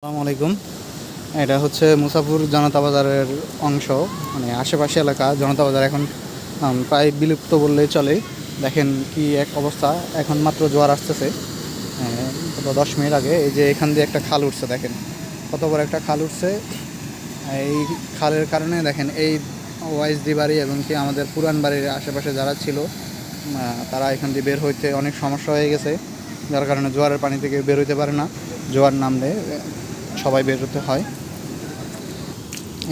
আসসালামু আলাইকুম। এটা হচ্ছে মুসাফুর জনতা বাজারের অংশ, মানে আশেপাশে এলাকা। জনতা বাজার এখন প্রায় বিলুপ্ত বললেই চলে। দেখেন কি এক অবস্থা, এখন মাত্র জোয়ার আসতেছে। গত 10 মিনিট আগে এই যে এখান দিয়ে একটা খাল উঠছে, দেখেন কত বড় একটা খাল উঠছে। এই খালের কারণে দেখেন এই ওয়াইসডি বাড়ি এবং কি আমাদের পুরান বাড়ির আশেপাশে যারা ছিল তারা এখান দিয়ে বের হইতে অনেক সমস্যা হয়ে গেছে, যার কারণে জোয়ারের পানি থেকে বের হইতে পারে না। জোয়ার নামলে সবাই বের হতে হয়।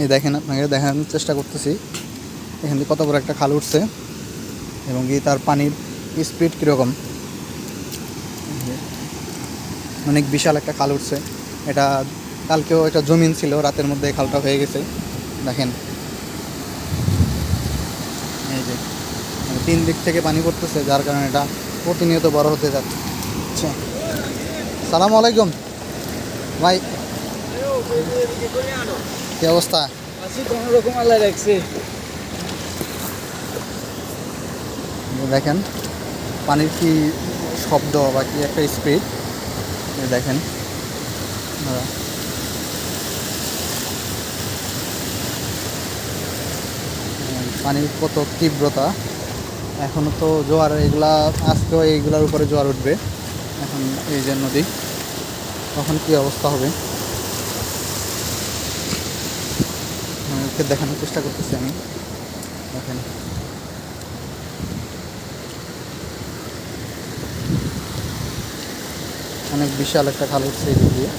এই দেখেন, আপনাকে দেখানোর চেষ্টা করতেছি এখান দিয়ে কত বড় একটা খাল উঠছে এবং কি তার পানির স্পিড কীরকম, অনেক বিশাল একটা খাল উঠছে। এটা কালকেও একটা জমিন ছিল, রাতের মধ্যে খালটা হয়ে গেছে। দেখেন এই যে মানে 3 দিক থেকে পানি পড়তেছে, যার কারণে এটা প্রতিনিয়ত বড় হতে যাচ্ছে। সালাম আলাইকুম ভাই, কি অবস্থা? দেখেন পানির কি শব্দ বা কি একটা স্পিড, দেখেন পানির কত তীব্রতা। এখনও তো জোয়ার, এগুলা আজকেও এইগুলার উপরে জোয়ার উঠবে। এখন এই যে নদী, তখন কি অবস্থা হবে দেখানোর চেষ্টা করতেছি আমি। দেখেন অনেক বিশাল একটা খাল উঠছে এই দিক দিয়ে।